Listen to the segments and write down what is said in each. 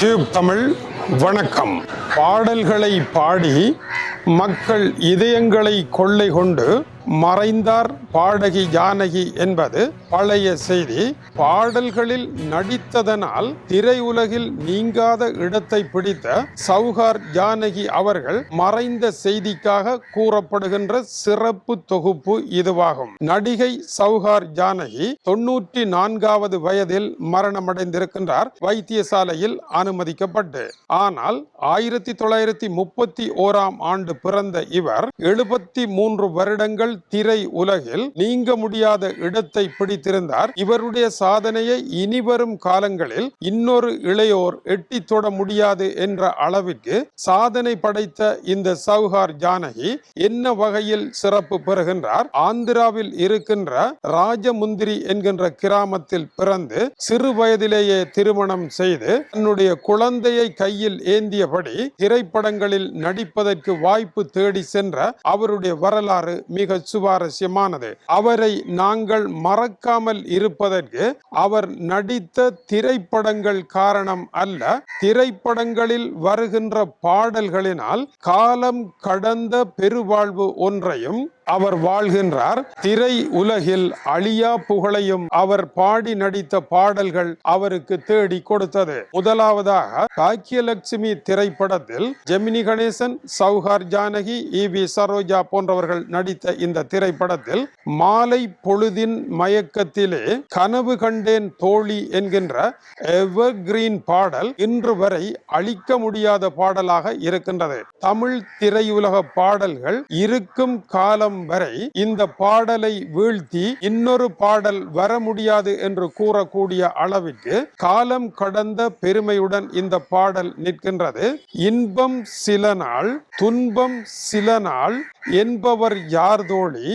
Tube Tamil வணக்கம். பாடல்களை பாடி மக்கள் இதயங்களை கொள்ளை கொண்டு மறைந்தார் பாடகி ஜானகி என்பது பழைய செய்தி. பாடல்களில் நடித்ததனால் திரையுலகில் நீங்காத இடத்தை பிடித்த சௌகார் ஜானகி அவர்கள் மறைந்த செய்திக்காக கூறப்படுகின்ற சிறப்பு தொகுப்பு இதுவாகும். நடிகை சௌகார் ஜானகி 94வது வயதில் மரணமடைந்திருக்கின்றார், வைத்தியசாலையில் அனுமதிக்கப்பட்டு. ஆனால் 1931ஆம் ஆண்டு பிறந்த இவர் 73 வருடங்கள் திரை உலகில் நீங்க முடியாத இடத்தை பிடித்திருந்தார். இவருடைய சாதனையை இனிவரும் காலங்களில் இன்னொரு இளையோர் எட்டி தொட முடியாது என்ற அளவிற்கு சாதனை படைத்த இந்த சௌகார் ஜானகி என்ன வகையில் சிறப்பு பெறுகின்றார்? ஆந்திராவில் இருக்கின்ற ராஜமுந்திரி என்கின்ற கிராமத்தில் பிறந்து சிறு வயதிலேயே திருமணம் செய்து தன்னுடைய குழந்தையை கையில் ஏந்தியபடி திரைப்படங்களில் நடிப்பதற்கு வாய்ப்பு தேடி சென்ற அவருடைய வரலாறு மிக சுவாரஸ்யமானது. அவரை நாங்கள் மறக்காமல் இருப்பதற்கு அவர் நடித்த திரைப்படங்கள் காரணம் அல்ல, திரைப்படங்களில் வருகின்ற பாடல்களினால் காலம் கடந்த பெருவாழ்வு ஒன்றையும் அவர் வாழ்கின்றார். திரை உலகில் அழியா புகழையும் அவர் பாடி நடித்த பாடல்கள் அவருக்கு தேடி கொடுத்தது. முதலாவதாக பாக்கியலட்சுமி திரைப்படத்தில் ஜெமினி கணேசன், சௌகார் ஜானகி, ஈவி சரோஜா போன்றவர்கள் நடித்த இந்த திரைப்படத்தில் மாலை பொழுதின் மயக்கத்திலே கனவு கண்டேன் தோழி என்கின்ற எவர் கிரீன் பாடல் இன்று வரை அழிக்க முடியாத பாடலாக இருக்கின்றது. தமிழ் திரையுலக பாடல்கள் இருக்கும் காலம் வரை இந்த பாடலை வீழ்த்தி இன்னொரு பாடல் வர முடியாது என்று கூறக்கூடிய அளவிற்கு காலம் கடந்த பெருமையுடன் இந்த பாடல் நிற்கின்றது. இன்பம் சில நாள், துன்பம் சில நாள் என்பவர் யார் தோழி,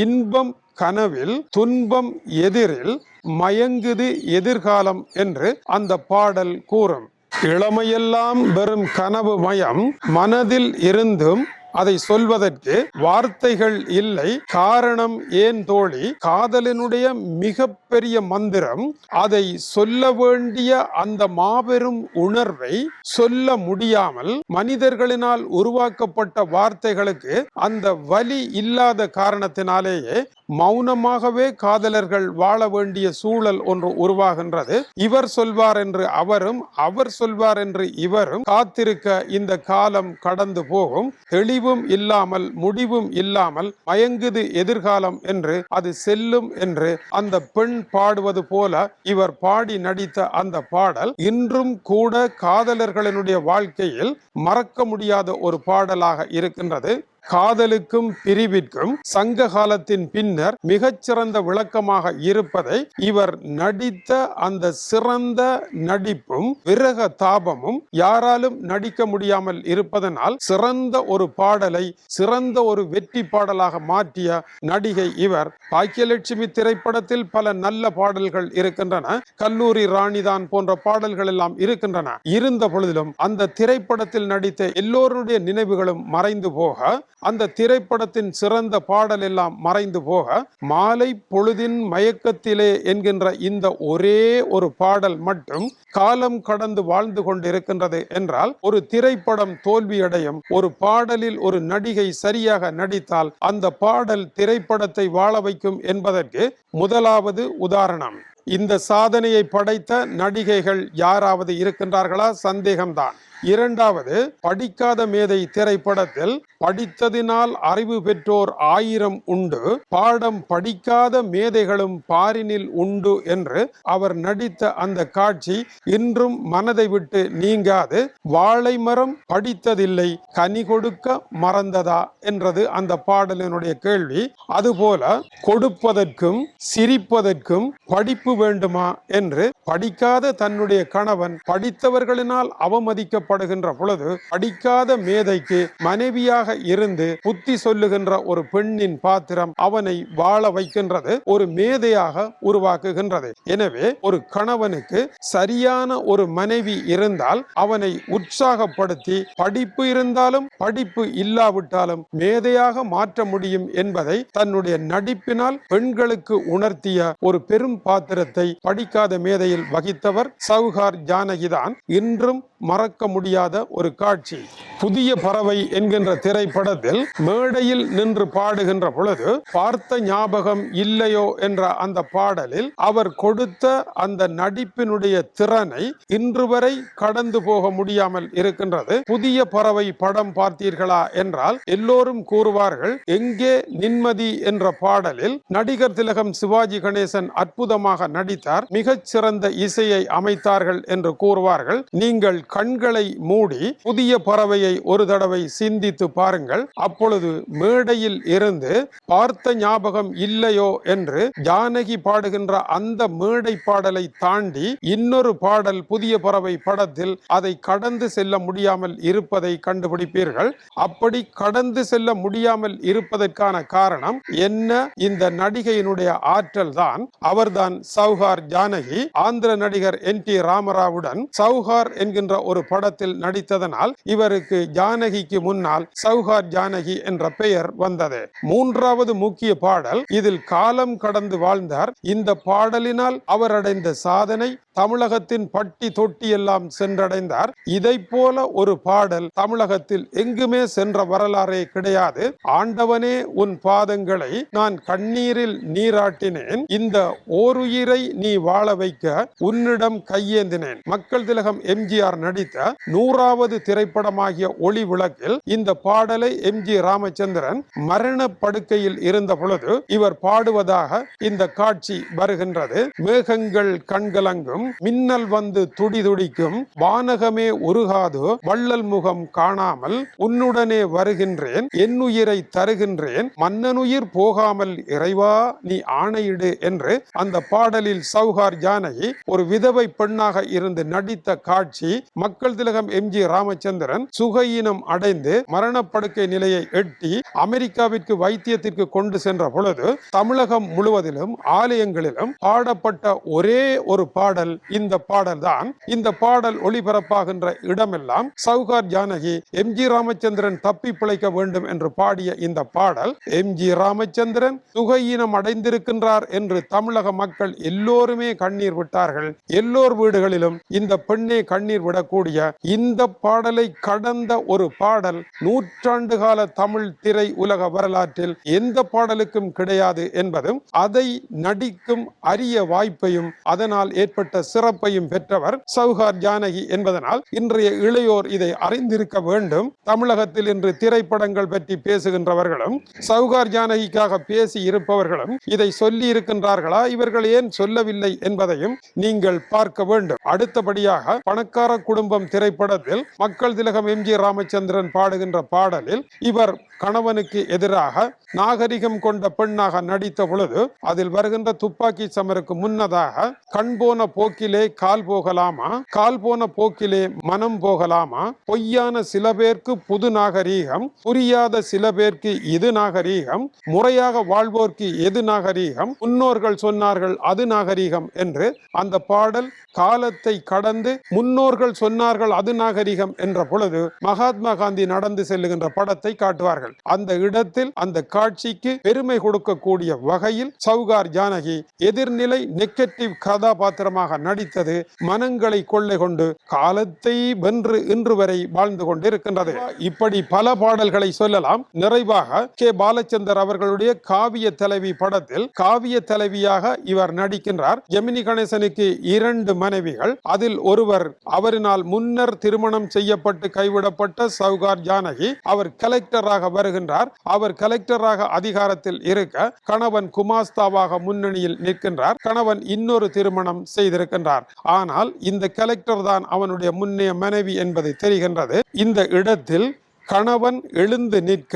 இன்பம் கனவில், துன்பம் எதிரில், மயங்குது எதிர்காலம் என்று அந்த பாடல் கூறும். இளமையெல்லாம் வெறும் கனவு மயம், மனதில் இருந்தும் அதை சொல்வதற்கு வார்த்தைகள் இல்லை. காரணம் ஏன் தோழி? காதலினுடைய மிகப்பெரிய மந்திரம், அதை சொல்ல வேண்டிய அந்த மாபெரும் உணர்வை சொல்ல முடியாமல் மனிதர்களினால் உருவாக்கப்பட்ட வார்த்தைகளுக்கு அந்த வலி இல்லாத காரணத்தினாலேயே மௌனமாகவே காதலர்கள் வாழ வேண்டிய சூழல் ஒன்று உருவாகின்றது. இவர் சொல்வார் என்று அவரும், அவர் சொல்வார் என்று இவரும் காத்திருக்க இந்த காலம் கடந்து போகும். தெளிவும் இல்லாமல் முடிவும் இல்லாமல் மயங்குது எதிர்காலம் என்று அது செல்லும் என்று அந்த பெண் பாடுவது போல இவர் பாடி நடித்த அந்த பாடல் இன்றும் கூட காதலர்களினுடைய வாழ்க்கையில் மறக்க முடியாத ஒரு பாடலாக இருக்கின்றது. காதலுக்கும் பிரிவிற்கும் சங்க காலத்தின் பின்னர் மிகச்சிறந்த விளக்கமாக இருப்பதை இவர் நடித்த அந்த சிறந்த நடிப்பும் விரக தாபமும் யாராலும் நடிக்க முடியாமல் இருப்பதனால் சிறந்த ஒரு பாடலை சிறந்த ஒரு வெற்றி பாடலாக மாற்றிய நடிகை இவர். பாக்கியலட்சுமி திரைப்படத்தில் பல நல்ல பாடல்கள் இருக்கின்றன, கல்லூரி ராணிதான் போன்ற பாடல்கள் எல்லாம் இருக்கின்றன. இருந்த பொழுதிலும் அந்த திரைப்படத்தில் நடித்த எல்லோருடைய நினைவுகளும் மறைந்து போக, அந்த திரைப்படத்தின் சிறந்த பாடல் எல்லாம் மறைந்து போக, மாலை பொழுதின் மயக்கத்திலே என்கின்ற இந்த ஒரே ஒரு பாடல் மட்டும் காலம் கடந்து வாழ்ந்து கொண்டிருக்கின்றது என்றால், ஒரு திரைப்படம் தோல்வியடையும், ஒரு பாடலில் ஒரு நடிகை சரியாக நடித்தால் அந்த பாடல் திரைப்படத்தை வாழ வைக்கும் என்பதற்கு முதலாவது உதாரணம். இந்த சாதனையை படைத்த நடிகைகள் யாராவது இருக்கின்றார்களா? சந்தேகம்தான். இரண்டாவது, படிக்காத மேதை திரைப்படத்தில் படித்ததினால் அறிவு பெற்றோர் 1000 உண்டு, பாடம் படிக்காத மேதைகளும் பாரினில் உண்டு என்று அவர் நடித்த அந்த காட்சி இன்றும் மனதை விட்டு நீங்காது. வாழை மரம் படித்ததில்லை, கனி கொடுக்க மறந்ததா என்றது அந்த பாடலினுடைய கேள்வி. அதுபோல கொடுப்பதற்கும் சிரிப்பதற்கும் படிப்பு வேண்டுமா என்று படிக்காத தன்னுடைய கணவன் படித்தவர்களினால் அவமதிக்கப்படுகின்ற பொழுது படிக்காத மேதைக்கு மனைவியாக இருந்து புத்தி சொல்லுகின்ற ஒரு பெண்ணின் பாத்திரம் அவனை வாழ வைக்கின்றது, ஒரு மேதையாக உருவாக்குகின்றது. எனவே ஒரு கணவனுக்கு சரியான ஒரு மனைவி இருந்தால் அவனை உற்சாகப்படுத்தி படிப்பு இருந்தாலும் படிப்பு இல்லாவிட்டாலும் மேதையாக மாற்ற முடியும் என்பதை தன்னுடைய நடிப்பினால் பெண்களுக்கு உணர்த்திய ஒரு பெரும் பாத்திரத்தை படிக்காத மேதையில் வகித்தவர் சௌகார் ஜானகிதான். இன்றும் மறக்க முடியாத ஒரு காட்சி. புதிய பறவை என்கின்ற திரைப்படத்தில் மேடையில் நின்று பாடுகின்ற பொழுது பார்த்த ஞாபகம் இல்லையோ என்ற அந்த பாடலில் அவர் கொடுத்த அந்த நடிப்பினுடைய திறனை இன்று வரை கடந்து போக முடியாமல் இருக்கின்றது. புதிய பறவை படம் பார்த்தீர்களா என்றால் எல்லோரும் கூறுவார்கள், எங்கே நிம்மதி என்ற பாடலில் நடிகர் திலகம் சிவாஜி கணேசன் அற்புதமாக நடித்தார், மிகச் சிறந்த இசையை அமைத்தார்கள் என்று கூறுவார்கள். நீங்கள் கண்களை மூடி புதிய பறவையை ஒரு தடவை சிந்தித்து பாருங்கள். அப்பொழுது மேடையில் இருந்து பார்த்த ஞாபகம் இல்லையோ என்று ஜானகி பாடுகின்ற அந்த மேடை பாடலை தாண்டி இன்னொரு பாடல் புதிய பறவை படத்தில் அதை கடந்து செல்ல முடியாமல் இருப்பதை கண்டுபிடிப்பீர்கள். அப்படி கடந்து செல்ல முடியாமல் இருப்பதற்கான காரணம் என்ன? இந்த நடிகையினுடைய ஆற்றல் தான். அவர்தான் சௌஹார் ஜானகி. ஆந்திர நடிகர் NT ராமராவுடன் சௌஹார் என்கின்ற ஒரு படத்தில் நடித்ததனால் இவருக்கு ஜானகிக்கு முன்னால் சௌஹார் ஜானகி என்ற பெயர் வந்தது. மூன்றாவது முக்கிய பாடல், இதில் காலம் கடந்து வாழ்ந்தார். இந்த பாடலினால் அவர் அடைந்த சாதனை, தமிழகத்தின் பட்டி தொட்டி எல்லாம் சென்றடைந்தார். இதை போல ஒரு பாடல் தமிழகத்தில் எங்குமே சென்ற வரலாறே கிடையாது. ஆண்டவனே உன் பாதங்களை நான் கண்ணீரில் நீராட்டினேன், இந்த ஓருயிரை நீ வாழ வைக்க உன்னிடம் கையேந்தினேன். மக்கள் திலகம் எம்ஜிஆர் நடித்த 100வது திரைப்படமாகிய ஒளி விளக்கில் இந்த பாடலை MG ராமச்சந்திரன் மரண படுக்கையில் இருந்த பொழுது இவர் பாடுவதாக இந்த காட்சி வருகின்றது. மேகங்கள் கண்கலங்கும், மின்னல் வந்து துடி துடிக்கும், வானகமே உருகாது, வள்ளல் முகம் காணாமல் உன்னுடனே வருகின்றேன், என் உயிரை தருகின்றேன், மன்னனுயிர் போகாமல் இறைவா நீ ஆணையிடு என்று அந்த பாடலில் சௌஹார் ஜானகி ஒரு விதவை பெண்ணாக இருந்து நடித்த காட்சி. மக்கள் திலகம் MG ராமச்சந்திரன் சுகையினம் அடைந்து மரணப்படுக்கை நிலையை எட்டி அமெரிக்காவிற்கு வைத்தியத்திற்கு கொண்டு சென்ற பொழுது தமிழகம் முழுவதிலும் ஆலயங்களிலும் பாடப்பட்ட ஒரே ஒரு பாடல் இந்த பாடல் தான். இந்த பாடல் ஒளிபரப்பாகின்ற இடமெல்லாம் சௌஹார் ஜானகி MG ராமச்சந்திரன் தப்பி பிழைக்க வேண்டும் என்று பாடிய இந்த பாடல், MG ராமச்சந்திரன் சுகையினம் அடைந்திருக்கின்றார் என்று தமிழக மக்கள் எல்லோருமே கண்ணீர் விட்டார்கள். எல்லோர் வீடுகளிலும் இந்த பெண்ணே கண்ணீர் விடக்கூடிய இந்த பாடலை கடந்த ஒரு பாடல் நூற்றாண்டு கால தமிழ் திரை உலக வரலாற்றில் எந்த பாடலுக்கும் கிடையாது என்பதும், அதை நடிக்கும் அரிய வாய்ப்பையும் அதனால் ஏற்பட்ட சிறப்பையும் பெற்றவர் சௌஹார் ஜானகி என்பதனால் இன்றைய இளையோர் இதை அறிந்திருக்க வேண்டும். தமிழகத்தில் இன்று திரைப்படங்கள் பற்றி பேசுகின்றவர்களும் சௌஹார் ஜானகிக்காக பேசி இருப்பவர்களும் இதை சொல்லி இருக்கின்றார்களா, இவர்கள் ஏன் சொல்லவில்லை என்பதையும் நீங்கள் பார்க்க வேண்டும். அடுத்தபடியாக பணக்கார குடும்பம் திரைப்படத்தில் மக்கள் திலகம் MG ராமச்சந்திரன் பாடுகின்ற பாடலில் இவர் கணவனுக்கு எதிராக நாகரிகம் கொண்ட பெண்ணாக நடித்த பொழுது அதில் வருகின்ற துப்பாக்கி சமருக்கு முன்னதாக கண் போன போக்கிலே கால் போகலாமா, கால் போன போக்கிலே மனம் போகலாமா, பொய்யான சில பேருக்கு புது நாகரீகம், புரியாத சில பேருக்கு இது நாகரீகம், முறையாக வாழ்வோர்க்கு எது நாகரீகம், முன்னோர்கள் சொன்னார்கள் அது நாகரீகம் என்று அந்த பாடல் காலத்தை கடந்து முன்னோர்கள் சொன்னார்கள் அது நாகரிகம் என்ற பொழுது மகாத்மா காந்தி நடந்து செல்லுகின்ற படத்தை காட்டுவார்கள். அந்த இடத்தில் அந்த காட்சிக்கு பெருமை கொடுக்கக்கூடிய வகையில் சௌஹார் ஜானகி எதிர்நிலை நெகட்டிவ் கதாபாத்திரமாக நடித்தது மனங்களை கொள்ளை கொண்டு காலத்தை வென்று இன்று வரை வாழ்ந்து கொண்டிருக்கின்றது. இப்படி பல பாடல்களை சொல்லலாம். நிறைவாக கே பாலச்சந்தர் அவர்களுடைய காவிய தலைவி படத்தில் காவிய தலைவியாக இவர் நடிக்கின்றார். ஜெமினி கணேசனுக்கு 2 மனைவிகள். அதில் ஒருவர் அவரினால் முன்னர் திருமணம் செய்யப்பட்டு கைவிடப்பட்ட சௌஹார் ஜானகி. அவர் கலெக்டராக வருகின்றார். அவர் கலெக்டராக அதிகாரத்தில் இருக்க கணவன் குமாஸ்தாவாக முன்னணியில் நிற்கின்றார். கணவன் இன்னொரு திருமணம் செய்திருக்கின்றார். ஆனால் இந்த கலெக்டர் தான் அவனுடைய முன்னைய மனைவி என்பது தெரிகின்றது. இந்த இடத்தில் கணவன் எழுந்து நிற்க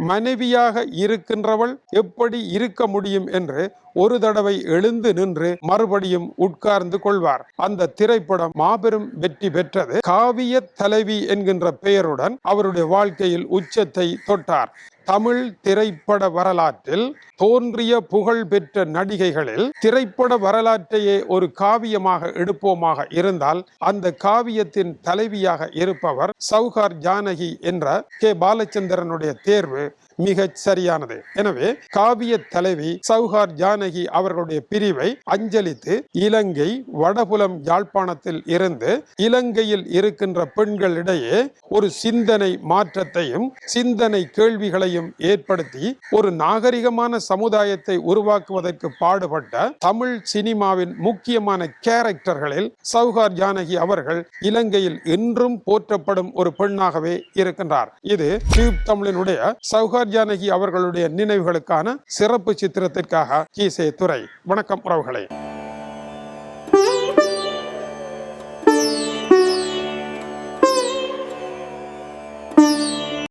மனைவியாக இருக்கின்றவள் எப்படி இருக்க முடியும் என்று ஒரு தடவை எழுந்து நின்று மறுபடியும் உட்கார்ந்து கொள்வார். அந்த திரைப்படம் மாபெரும் வெற்றி பெற்றது. காவிய தலைவி என்கின்ற பெயருடன் அவருடைய வாழ்க்கையில் உச்சத்தை தொட்டார். தமிழ் திரைப்பட வரலாற்றில் தோன்றிய புகழ் பெற்ற நடிகைகளில் திரைப்பட வரலாற்றையே ஒரு காவியமாக எடுப்போமாக இருந்தால் அந்த காவியத்தின் தலைவியாக இருப்பவர் சௌகார் ஜானகி என்ற கே. பாலச்சந்திரனுடைய தேர்வு மிக சரியானது. எனவே காவிய தலைவி சௌகார் ஜானகி அவர்களுடைய பிரிவை அஞ்சலித்து இலங்கை வடபுலம் யாழ்ப்பாணத்தில் இருந்து இலங்கையில் இருக்கின்ற பெண்களிடையே ஒரு சிந்தனை மாற்றத்தையும் சிந்தனை கேள்விகளையும் ஏற்படுத்தி ஒரு நாகரிகமான சமுதாயத்தை உருவாக்குவதற்கு பாடுபட்ட தமிழ் சினிமாவின் முக்கியமான கேரக்டர்களில் சௌகார் ஜானகி அவர்கள் இலங்கையில் இன்றும் போற்றப்படும் ஒரு பெண்ணாகவே இருக்கின்றார். இது டியூப் தமிழினுடைய சௌகார் ஜானகி அவர்களுடைய நினைவுகளுக்கான சிறப்பு சித்திரத்திற்காக கீசே துரை. வணக்கம் உறவுகளே.